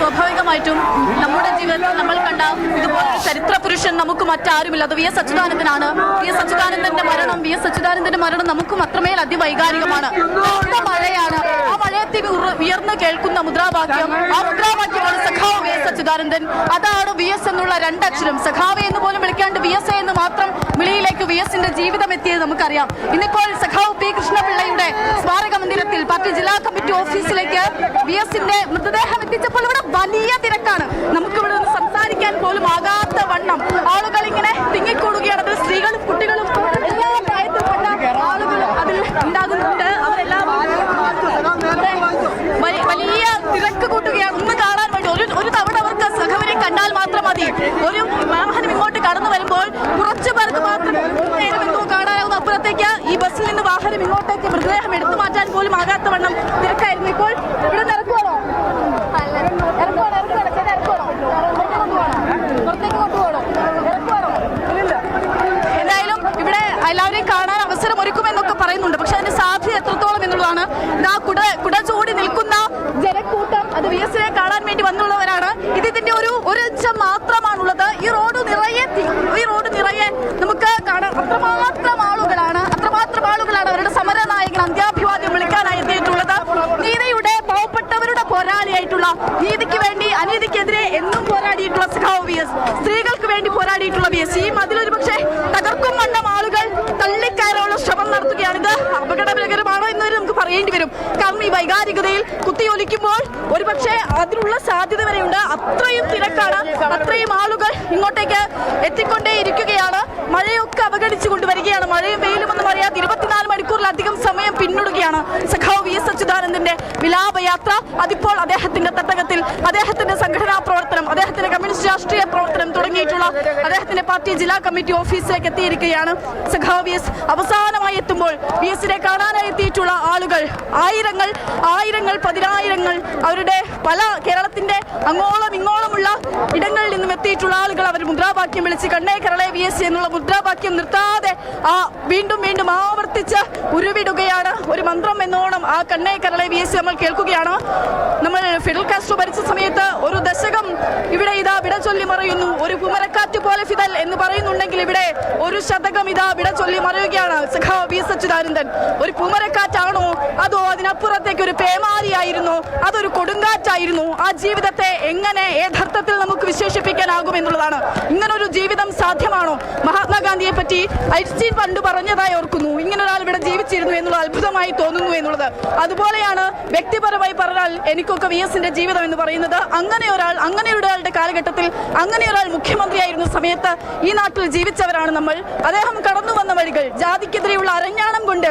സ്വാഭാവികമായിട്ടും നമ്മുടെ ജീവിതത്തിൽ നമ്മൾ കണ്ട ഇതുപോലൊരു ചരിത്ര പുരുഷൻ നമുക്ക് മറ്റാരുമില്ല. അത് വി എസ് അച്യുതാനന്ദനാണ്. വി എസ് അച്യുതാനന്ദന്റെ മരണം നമുക്കും അത്രമേൽ അതിവൈകാരികമാണ്. മഴയാണ്. ആ മഴയത്തിൽ ഉയർന്നു കേൾക്കുന്ന മുദ്രാവാക്യം, ആ മുദ്രാവാക്യമാണ് സഖാവ് വി എസ് അച്യുതാനന്ദൻ. അതാണ് വി എസ് എന്നുള്ള രണ്ടക്ഷരം. സഖാവെ എന്ന് പോലും വിളിക്കാണ്ട് വി എസ് എന്ന് മാത്രം വിളിയിലേക്ക് വി എസിന്റെ ജീവിതം എത്തിയത് നമുക്കറിയാം. ഇന്നിപ്പോൾ സഖാവ് പി കൃഷ്ണപിള്ളയുടെ സ്മാരക മന്ദിരത്തിൽ പാർട്ടി ജില്ലാ കമ്മിറ്റി ഓഫീസിലേക്ക് വി എസിന്റെ മൃതദേഹം എത്തിച്ചപ്പോൾ ഇവിടെ വലിയ തിരക്കാണ്. നമുക്കിവിടെ നിന്ന് സംസാരിക്കാൻ പോലും ആകാത്ത വണ്ണം ആളുകൾ ഇങ്ങനെ തിങ്ങിക്കൂടുകയാണ്. അതിൽ സ്ത്രീകളും കുട്ടികളും എല്ലാ പ്രായത്തിൽപ്പെട്ട ആളുകളും അതിൽ ഉണ്ടാകുന്നുണ്ട്. അവരെല്ലാം വലിയ തിരക്ക് കൂട്ടുകയാണ്. ഒന്ന് കാണാൻ വേണ്ടി ഒരു തവണ അവർക്ക് സഖാവിനെ കണ്ടാൽ മാത്രം മതി. ഒരു വാഹനം ഇങ്ങോട്ട് കടന്നു വരുമ്പോൾ കുറച്ചു പേർക്ക് മാത്രം നേരം എന്തോ കാണാനാവുന്ന അപ്പുറത്തേക്ക് ഈ ബസ്സിൽ നിന്ന് വാഹനം ഇങ്ങോട്ടേക്ക് മൃതദേഹം എടുത്തു മാറ്റാൻ പോലും ആകാത്ത വണ്ണം തിരക്കായിരുന്നു. ഇപ്പോൾ ഇവിടെ ഇറക്കുവാണോ? പുറത്തേക്ക് കൊണ്ടുപോകണോ? എന്തായാലും ഇവിടെ എല്ലാവരെയും കാണാൻ അവസരം ഒരുക്കുമെന്നൊക്കെ പറയുന്നുണ്ട്. പക്ഷെ അതിന്റെ സാധ്യത എത്രത്തോളം എന്നുള്ളതാണ്. ഇതാ കുട ചൂടി നിൽക്കുന്ന ജനക്കൂട്ടം അത് വി എസിനെ കാണാൻ വേണ്ടി വന്നുള്ളവരാണ്. ഇതിന്റെ ഒരു അംശം മാത്രമാണുള്ളത്. ഈ റോഡ് നിറയെ നമുക്ക് കാണാം. അത്രമാത്രം ആളുകളാണ് അവരുടെ സമര നായകൻ അന്ത്യാഭിവാദ്യം വിളിക്കാനായി എത്തിയിട്ടുള്ളത്. നീതിയുടെ പാവപ്പെട്ടവരുടെ പോരാളിയായിട്ടുള്ള, നീതിക്ക് വേണ്ടി അനീതിക്കെതിരെ എന്നും പോരാടിയിട്ടുള്ള സഖാവ് വി എസ്, സ്ത്രീകൾക്ക് വേണ്ടി പോരാടിയിട്ടുള്ള വി എസ്, ഈ മതിലൊരു പക്ഷേ തകർക്കും വണ്ണം ആളുകൾ തള്ളിക്കയറാനുള്ള ശ്രമം നടത്തുകയാണ്. ഇത് അപകടകരമാണോ എന്ന് നമുക്ക് പറയേണ്ടി വരും. കാരണം ഈ വൈകാരികതയിൽ കുത്തിയൊലിക്കുമ്പോൾ ഒരുപക്ഷെ അതിനുള്ള സാധ്യത വരെയുണ്ട്. അത്രയും തിരക്കാണ്, അത്രയും ആളുകൾ ഇങ്ങോട്ടേക്ക് എത്തിക്കൊണ്ടേ ഇരിക്കുകയാണ്. മഴയൊക്കെ അവഗണിച്ചു കൊണ്ടുവരികയാണ്. മഴയും വെയിലും ഒന്നും അറിയാതെ 24 മണിക്കൂറിലധികം സമയം പിന്നിടുകയാണ് സഖാവ് വി എസ് അച്യുതാനന്ദന്റെ വിലാപയാത്ര. അതിപ്പോൾ അദ്ദേഹത്തിന്റെ തട്ടകത്തിൽ അദ്ദേഹത്തിന്റെ സംഘടനാ പ്രവർത്തനം, അദ്ദേഹത്തിന്റെ കമ്മ്യൂണിസ്റ്റ് രാഷ്ട്രീയ പ്രവർത്തനം തുടങ്ങിയിട്ടുള്ള അദ്ദേഹത്തിന്റെ പാർട്ടി ജില്ലാ കമ്മിറ്റി ഓഫീസിലേക്ക് എത്തിയിരിക്കുകയാണ്. സഖാവ് വി എസ് അവസാനമായി എത്തുമ്പോൾ വി എസിനെ കാണാനായി എത്തിയിട്ടുള്ള ആളുകൾ ആയിരങ്ങൾ പതിനായിരങ്ങൾ, അവരുടെ പല കേരളത്തിന്റെ അങ്ങോളം ഇങ്ങോളമുള്ള ഇടങ്ങളിൽ നിന്നും എത്തിയിട്ടുള്ള ആളുകൾ അവർ മുദ്രാവാക്യം വിളിച്ച് കണ്ണേ കേരളേ വി എസ് എന്നുള്ള മുദ്രാവാക്യം നിർത്താതെ വീണ്ടും ആവർത്തിച്ച് ഉരുവിടുകയാണ്. ഒരു മന്ത്രം എന്നോണം ആ കണ്ണേ കേരളേ വി എസ് നമ്മൾ കേൾക്കുകയാണ്. നമ്മൾ ഫിഡൽ കാസ്ട്രോ ഭരിച്ച സമയത്ത് ഒരു ദശകം ഇവിടെ ഇതാ വിട ചൊല്ലി മറയുന്നു. ഒരു കുമരക്കാറ്റ് പോലെ ഫിദൽ എന്ന് പറയുന്നുണ്ടെങ്കിൽ ഇവിടെ ഒരു ശതകം ഇതാ വിട ചൊല്ലി മറയുകയാണ് സഖാവ് വി എസ് അച്യുതാനന്ദൻ. ഒരു കുമരക്കാറ്റാണോ അതോ അതിനപ്പുറത്തേക്ക് ഒരു പേമാരിയായിരുന്നോ അതൊരു കൊടുങ്കാറ്റായിരുന്നു? ആ ജീവിതത്തെ എങ്ങനെ ഏതർത്ഥത്തിൽ നമുക്ക് വിശേഷിപ്പിക്കാനാകും എന്നുള്ളതാണ്. ഇങ്ങനൊരു ജീവിതം സാധ്യമാണോ? മഹാത്മാഗാന്ധിയെ പറ്റി ഐൻസ്റ്റീൻ പണ്ട് പറഞ്ഞതായി ഓർക്കുന്നു. ഇങ്ങനൊരാൾ ഇവിടെ ജീവിച്ചിരുന്നു എന്നുള്ള അത്ഭുതമായി തോന്നുന്നു എന്നുള്ളത്. അതുപോലെയാണ് വ്യക്തിപരമായി പറഞ്ഞാൽ എനിക്കൊക്കെ വി എസിന്റെ ജീവിതം എന്ന് പറയുന്നത്. അങ്ങനെ ഒരാളുടെ കാലഘട്ടത്തിൽ അങ്ങനെ ഒരാൾ മുഖ്യമന്ത്രിയായിരുന്ന സമയത്ത് ഈ നാട്ടിൽ ജീവിച്ചവരാണ് നമ്മൾ. അദ്ദേഹം കടന്നു വന്ന വഴികൾ, ജാതിക്കെതിരെയുള്ള അരഞ്ഞാണം കൊണ്ട്,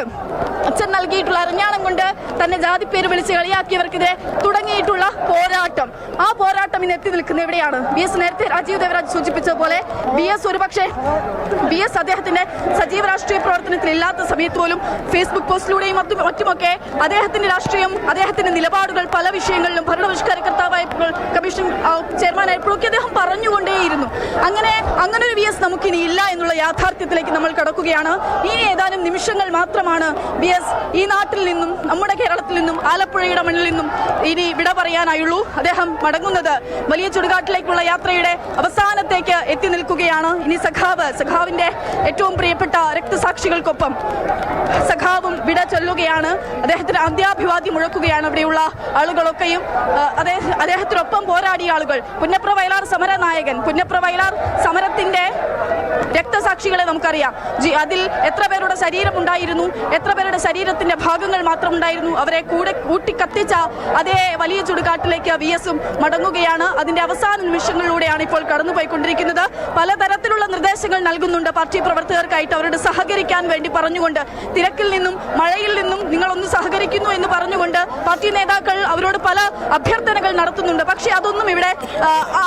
അച്ഛൻ നൽകിയിട്ടുള്ള അരഞ്ഞാണം കൊണ്ട് തന്നെ ജാതി പേര് വിളിച്ച് കളിയാക്കിയവർക്കെതിരെ തുടങ്ങിയിട്ടുള്ള പോരാട്ടം, ആ പോരാട്ടം ഇന്ന് എത്തി നിൽക്കുന്നത് എവിടെയാണ്? വി എസ് നേരത്തെ രാജീവ് ദേവരാജ് സൂചിപ്പിച്ചതുപോലെ വി എസ് അദ്ദേഹത്തിന്റെ സജീവ രാഷ്ട്രീയ പ്രവർത്തനത്തിൽ ഇല്ലാത്ത സമയത്ത് പോലും ഫേസ്ബുക്ക് പോസ്റ്റിലൂടെയും മറ്റുമൊക്കെ അദ്ദേഹത്തിന്റെ രാഷ്ട്രീയം, അദ്ദേഹത്തിന്റെ നിലപാടുകൾ പല വിഷയങ്ങളിലും ഭരണപരിഷ്കാരകർത്താവായ കമ്മീഷൻ ചെയർമാനായപ്പോഴൊക്കെ അദ്ദേഹം പറഞ്ഞുകൊണ്ടേയിരുന്നു. അങ്ങനെ ഒരു വി എസ് നമുക്കിനി ഇല്ല എന്നുള്ള യാഥാർത്ഥ്യത്തിലേക്ക് നമ്മൾ കടക്കുകയാണ്. ഇനി ഏതാനും നിമിഷങ്ങൾ മാത്രമാണ് വി എസ് ഈ നാട്ടിൽ നിന്നും, നമ്മുടെ കേരളത്തിൽ നിന്നും, ആലപ്പുഴയുടെ മണ്ണിൽ നിന്നും ഇനി വിട പറയാനായുള്ളൂ. അദ്ദേഹം മടങ്ങുന്നത് വലിയ ചുടുകാട്ടിലേക്കുള്ള യാത്രയുടെ അവസാനത്തേക്ക് എത്തി നിൽക്കുകയാണ്. ഇനി സഖാവിന്റെ ഏറ്റവും പ്രിയപ്പെട്ട രക്തസാക്ഷികൾക്കൊപ്പം സഖാവും വിട ചൊല്ലുകയാണ്. അദ്ദേഹത്തിന് അന്ത്യാഭിവാദ്യം മുഴക്കുകയാണ് അവിടെയുള്ള ആളുകളൊക്കെയും. അദ്ദേഹത്തിനൊപ്പം പോരാടിയ ആളുകൾ, പുന്നപ്ര വയലാർ സമര നായകൻ, പുന്നപ്ര വയലാർ സമരത്തിന്റെ രക്തസാക്ഷികളെ നമുക്കറിയാം. അതിൽ എത്ര പേരുടെ ശരീരം ഉണ്ടായിരുന്നു, എത്ര പേരുടെ ശരീരത്തിന്റെ ഭാഗങ്ങൾ മാത്രം ഉണ്ടായിരുന്നു. അവരെ കൂട്ടി കത്തിച്ച അതേ വലിയ ചുടുകാട്ടിലേക്ക് വി എസും മടങ്ങുകയാണ്. അതിന്റെ അവസാന നിമിഷങ്ങളിലൂടെയാണ് ഇപ്പോൾ കടന്നുപോയിക്കൊണ്ടിരിക്കുന്നത്. പലതരത്തിലുള്ള നിർദ്ദേശങ്ങൾ നൽകുന്നുണ്ട് പാർട്ടി പ്രവർത്തകർക്കായിട്ട്, അവരോട് സഹകരിക്കാൻ വേണ്ടി പറഞ്ഞുകൊണ്ട്, തിരക്കിൽ നിന്നും മഴയിൽ നിന്നും നിങ്ങളൊന്ന് സഹകരിക്കുന്നു എന്ന് പറഞ്ഞുകൊണ്ട് പാർട്ടി നേതാക്കൾ അവരോട് പല അഭ്യർത്ഥനകൾ നടത്തുന്നുണ്ട്. പക്ഷേ അതൊന്നും ഇവിടെ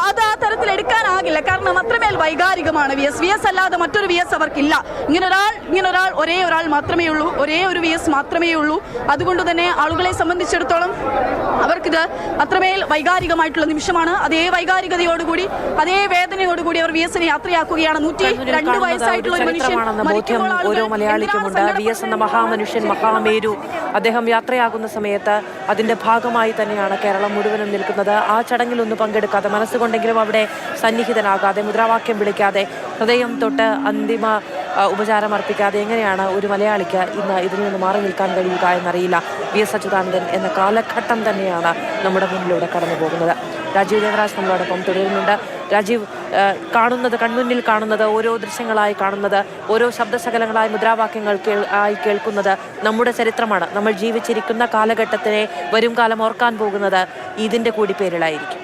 അത് ആ തരത്തിൽ എടുക്കാനാകില്ല. കാരണം അത്രമേൽ വൈകാരികമാണ് വി എസ് അല്ലാതെ മറ്റൊരു വി എസ് അവർക്കില്ല. ഇങ്ങനൊരാൾ ഒരേ ഒരാൾ മാത്രമേ ഉള്ളൂ, ഒരേ ഒരു വി എസ് മാത്രമേ ഉള്ളൂ. അതുകൊണ്ട് തന്നെ ആളുകളെ സംബന്ധിച്ചിടത്തോളം അവർക്കിത് അത്രമേൽ വൈകാരികമായിട്ടുള്ള നിമിഷമാണ്. അതേ വൈകാരികതയോടുകൂടി, അതേ വേദനയോടുകൂടി അവർ വി എസിനെ യാത്രയാക്കുകയാണ്. 102 വയസ്സായിട്ടുള്ള ഒരു മനുഷ്യൻ ബോധ്യം ഓരോ മലയാളിക്കുമുണ്ട്. വി എസ് എന്ന മഹാമനുഷ്യൻ, മഹാമേരു അദ്ദേഹം യാത്രയാകുന്ന സമയത്ത് അതിൻ്റെ ഭാഗമായി തന്നെയാണ് കേരളം മുഴുവനും നിൽക്കുന്നത്. ആ ചടങ്ങിലൊന്നും പങ്കെടുക്കാതെ, മനസ്സുകൊണ്ടെങ്കിലും അവിടെ സന്നിഹിതനാകാതെ, മുദ്രാവാക്യം വിളിക്കാതെ, ഹൃദയം തൊട്ട് അന്തിമ ഉപചാരം അർപ്പിക്കാതെ എങ്ങനെയാണ് ഒരു മലയാളിക്ക് ഇന്ന് ഇതിൽ നിന്ന് മാറി നിൽക്കാൻ കഴിയുക എന്നറിയില്ല. വി.എസ്. അച്യുതാനന്ദൻ എന്ന കാലഘട്ടം തന്നെയാണ് നമ്മുടെ മുന്നിലൂടെ കടന്നു പോകുന്നത്. രാജീവ് ദേവരാജ് നമ്മളോടൊപ്പം തുടരുന്നുണ്ട്. രാജീവ്, കൺമുന്നിൽ കാണുന്നത്, ഓരോ ദൃശ്യങ്ങളായി കാണുന്നത്, ഓരോ ശബ്ദശകലങ്ങളായി മുദ്രാവാക്യങ്ങൾ കേൾക്കുന്നത് നമ്മുടെ ചരിത്രമാണ്. നമ്മൾ ജീവിച്ചിരിക്കുന്ന കാലഘട്ടത്തിനെ വരും കാലം ഓർക്കാൻ പോകുന്നത് ഇതിൻ്റെ കൂടി പേരിലായിരിക്കും.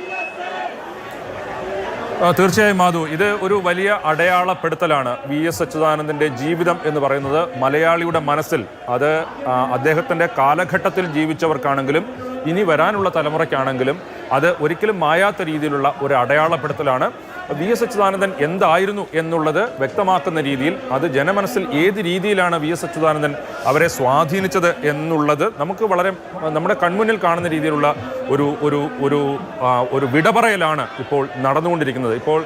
തീർച്ചയായും മാധു, ഇത് ഒരു വലിയ അടയാളപ്പെടുത്തലാണ്. വി.എസ്. അച്യുതാനന്ദൻ്റെ ജീവിതം എന്ന് പറയുന്നത് മലയാളിയുടെ മനസ്സിൽ, അത് അദ്ദേഹത്തിൻ്റെ കാലഘട്ടത്തിൽ ജീവിച്ചവർക്കാണെങ്കിലും ഇനി വരാനുള്ള തലമുറയ്ക്കാണെങ്കിലും അത് ഒരിക്കലും മായാത്ത രീതിയിലുള്ള ഒരു അടയാളപ്പെടുത്തലാണ്. വി.എസ്. അച്യുതാനന്ദൻ എന്തായിരുന്നു എന്നുള്ളത് വ്യക്തമാക്കുന്ന രീതിയിൽ, അത് ജനമനസ്സിൽ ഏത് രീതിയിലാണ് വി.എസ്. അച്യുതാനന്ദൻ അവരെ സ്വാധീനിച്ചത് എന്നുള്ളത് നമുക്ക് വളരെ നമ്മുടെ കൺമുന്നിൽ കാണുന്ന രീതിയിലുള്ള ഒരു ഒരു ഒരു ഒരു വിടപറയലാണ് ഇപ്പോൾ നടന്നുകൊണ്ടിരിക്കുന്നത്. ഇപ്പോൾ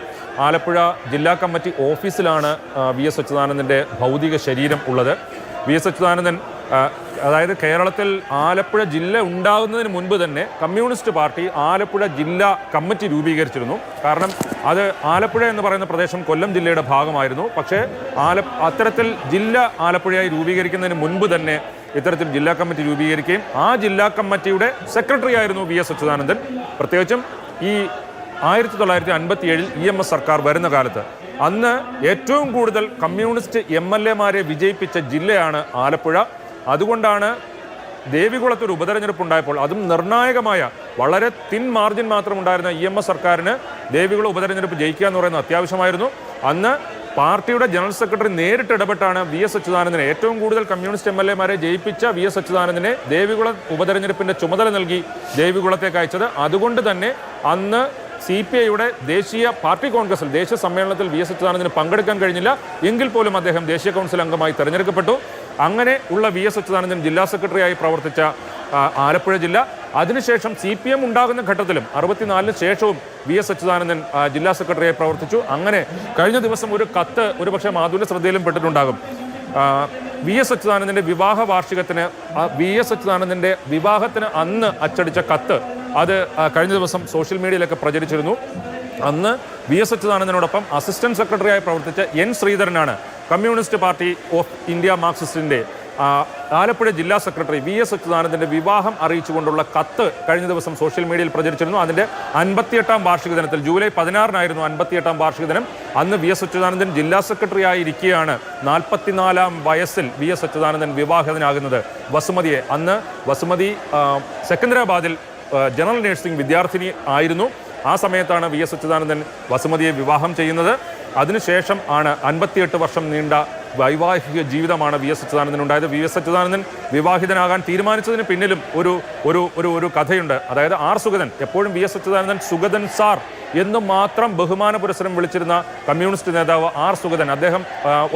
ആലപ്പുഴ ജില്ലാ കമ്മിറ്റി ഓഫീസിലാണ് വി.എസ്. അച്യുതാനന്ദൻ്റെ ഭൗതിക ശരീരം ഉള്ളത്. വി.എസ്. അച്യുതാനന്ദൻ, അതായത് കേരളത്തിൽ ആലപ്പുഴ ജില്ല ഉണ്ടാകുന്നതിന് മുൻപ് തന്നെ കമ്മ്യൂണിസ്റ്റ് പാർട്ടി ആലപ്പുഴ ജില്ലാ കമ്മിറ്റി രൂപീകരിച്ചിരുന്നു. കാരണം അത് ആലപ്പുഴ എന്ന് പറയുന്ന പ്രദേശം കൊല്ലം ജില്ലയുടെ ഭാഗമായിരുന്നു. പക്ഷേ അത്തരത്തിൽ ജില്ല ആലപ്പുഴയായി രൂപീകരിക്കുന്നതിന് മുൻപ് തന്നെ ഇത്തരത്തിൽ ജില്ലാ കമ്മിറ്റി രൂപീകരിക്കുകയും ആ ജില്ലാ കമ്മിറ്റിയുടെ സെക്രട്ടറി ആയിരുന്നു വി.എസ്. അച്യുതാനന്ദൻ. പ്രത്യേകിച്ചും ഈ 1957 EMS സർക്കാർ വരുന്ന കാലത്ത് അന്ന് ഏറ്റവും കൂടുതൽ കമ്മ്യൂണിസ്റ്റ് MLA-മാരെ വിജയിപ്പിച്ച ജില്ലയാണ് ആലപ്പുഴ. അതുകൊണ്ടാണ് ദേവികുളത്തൊരു ഉപതെരഞ്ഞെടുപ്പ് ഉണ്ടായപ്പോൾ, അതും നിർണായകമായ വളരെ തിൻ മാർജിൻ മാത്രം ഉണ്ടായിരുന്ന EMS സർക്കാരിന് ദേവികുളം ഉപതെരഞ്ഞെടുപ്പ് ജയിക്കുക എന്ന് പറയുന്നത് അത്യാവശ്യമായിരുന്നു. അന്ന് പാർട്ടിയുടെ ജനറൽ സെക്രട്ടറി നേരിട്ട് ഇടപെട്ടാണ് വി.എസ്. അച്യുതാനന്ദനെ, ഏറ്റവും കൂടുതൽ കമ്മ്യൂണിസ്റ്റ് MLA-മാരെ ജയിപ്പിച്ച വി.എസ്. അച്യുതാനന്ദനെ ദേവികുളം ഉപതെരഞ്ഞെടുപ്പിന്റെ ചുമതല നൽകി ദേവികുളത്തേക്ക് അയച്ചത്. അതുകൊണ്ട് തന്നെ അന്ന് CPI-യുടെ ദേശീയ പാർട്ടി കോൺഗ്രസിൽ, ദേശീയ സമ്മേളനത്തിൽ വി.എസ്. അച്യുതാനന്ദന് പങ്കെടുക്കാൻ കഴിഞ്ഞില്ല. എങ്കിൽ പോലും അദ്ദേഹം ദേശീയ കൗൺസിൽ അംഗമായി തെരഞ്ഞെടുക്കപ്പെട്ടു. അങ്ങനെ ഉള്ള വി.എസ്. അച്യുതാനന്ദൻ ജില്ലാ സെക്രട്ടറിയായി പ്രവർത്തിച്ച ആലപ്പുഴ ജില്ല, അതിനുശേഷം CPM ഉണ്ടാകുന്ന ഘട്ടത്തിലും 64 ശേഷവും വി.എസ്. അച്യുതാനന്ദൻ ജില്ലാ സെക്രട്ടറിയായി പ്രവർത്തിച്ചു. അങ്ങനെ കഴിഞ്ഞ ദിവസം ഒരു കത്ത് ഒരുപക്ഷെ മാധുവിൻ്റെ ശ്രദ്ധയിലും പെട്ടിട്ടുണ്ടാകും. വി.എസ്. അച്യുതാനന്ദൻ്റെ വിവാഹ വാർഷികത്തിന്, വി.എസ്. അച്യുതാനന്ദൻ്റെ വിവാഹത്തിന് അന്ന് അച്ചടിച്ച കത്ത്, അത് കഴിഞ്ഞ ദിവസം സോഷ്യൽ മീഡിയയിലൊക്കെ പ്രചരിച്ചിരുന്നു. അന്ന് വി.എസ്. അച്യുതാനന്ദനോടൊപ്പം അസിസ്റ്റന്റ് സെക്രട്ടറിയായി പ്രവർത്തിച്ച N. ശ്രീധരനാണ് കമ്മ്യൂണിസ്റ്റ് പാർട്ടി ഓഫ് ഇന്ത്യ മാർക്സിസ്റ്റിൻ്റെ ആലപ്പുഴ ജില്ലാ സെക്രട്ടറി വി.എസ്. അച്യുതാനന്ദൻ്റെ വിവാഹം അറിയിച്ചുകൊണ്ടുള്ള കത്ത് കഴിഞ്ഞ ദിവസം സോഷ്യൽ മീഡിയയിൽ പ്രചരിച്ചിരുന്നു. അതിൻ്റെ 58ാം വാർഷിക ദിനത്തിൽ, ജൂലൈ 16-നായിരുന്നു 58ാം വാർഷിക ദിനം. അന്ന് വി.എസ്. അച്യുതാനന്ദൻ ജില്ലാ സെക്രട്ടറി ആയിരിക്കെയാണ് 44-ാം വയസ്സിൽ വി.എസ്. അച്യുതാനന്ദൻ വിവാഹിതനാകുന്നത്. വസുമതിയെ, അന്ന് വസുമതി സെക്കന്ദരാബാദിൽ ജനറൽ നഴ്സിംഗ് വിദ്യാർത്ഥിനി ആയിരുന്നു. ആ സമയത്താണ് വി.എസ്. അച്യുതാനന്ദൻ വസുമതിയെ വിവാഹം ചെയ്യുന്നത്. അതിനുശേഷം ആണ് 58 വർഷം നീണ്ട വൈവാഹിക ജീവിതമാണ് വി.എസ്. അച്യുതാനന്ദൻ ഉണ്ടായത്. വി.എസ്. അച്യുതാനന്ദൻ വിവാഹിതനാകാൻ തീരുമാനിച്ചതിന് പിന്നിലും ഒരു കഥയുണ്ട്. അതായത് ആർ സുഗതൻ, എപ്പോഴും വി.എസ്. അച്യുതാനന്ദൻ സുഗതൻ സാർ എന്ന് മാത്രം ബഹുമാന പുരസ്സരം വിളിച്ചിരുന്ന കമ്മ്യൂണിസ്റ്റ് നേതാവ് ആർ സുഗതൻ, അദ്ദേഹം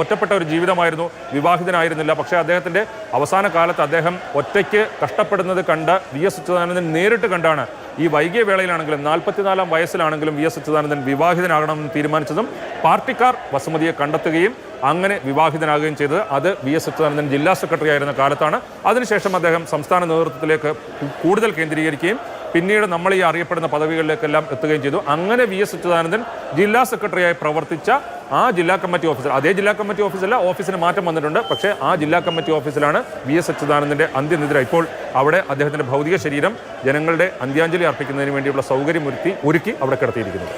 ഒറ്റപ്പെട്ട ഒരു ജീവിതമായിരുന്നു, വിവാഹിതനായിരുന്നില്ല. പക്ഷേ അദ്ദേഹത്തിൻ്റെ അവസാന കാലത്ത് അദ്ദേഹം ഒറ്റയ്ക്ക് കഷ്ടപ്പെടുന്നത് കണ്ട് വി.എസ്. അച്യുതാനന്ദൻ നേരിട്ട് കണ്ടാണ് ഈ വൈകിയ വേളയിലാണെങ്കിലും 44-ാം വയസ്സിലാണെങ്കിലും വി.എസ്. അച്യുതാനന്ദൻ വിവാഹിതനാകണമെന്ന് തീരുമാനിച്ചതും പാർട്ടിക്കാർ വസുമതിയെ കണ്ടെത്തുകയും അങ്ങനെ വിവാഹിതനാകുകയും ചെയ്തത് അത് വി.എസ്. അച്യുതാനന്ദൻ ജില്ലാ സെക്രട്ടറി ആയിരുന്ന കാലത്താണ്. അതിനുശേഷം അദ്ദേഹം സംസ്ഥാന നേതൃത്വത്തിലേക്ക് കൂടുതൽ കേന്ദ്രീകരിക്കുകയും പിന്നീട് നമ്മൾ ഈ അറിയപ്പെടുന്ന പദവികളിലേക്കെല്ലാം എത്തുകയും ചെയ്തു. അങ്ങനെ വി.എസ്. അച്യുതാനന്ദൻ ജില്ലാ സെക്രട്ടറിയായി പ്രവർത്തിച്ച ആ ജില്ലാ കമ്മിറ്റി ഓഫീസിൽ, അതേ ജില്ലാ കമ്മിറ്റി ഓഫീസല്ല, ഓഫീസിന് മാറ്റം വന്നിട്ടുണ്ട്. പക്ഷേ ആ ജില്ലാ കമ്മിറ്റി ഓഫീസിലാണ് വി.എസ്. അച്യുതാനന്ദൻ്റെ അന്ത്യനിദ്ര. ഇപ്പോൾ അവിടെ അദ്ദേഹത്തിൻ്റെ ഭൗതിക ശരീരം ജനങ്ങളുടെ അന്ത്യാഞ്ജലി അർപ്പിക്കുന്നതിന് വേണ്ടിയുള്ള സൗകര്യം ഒരുക്കി അവിടെ കിടത്തിയിരിക്കുന്നത്.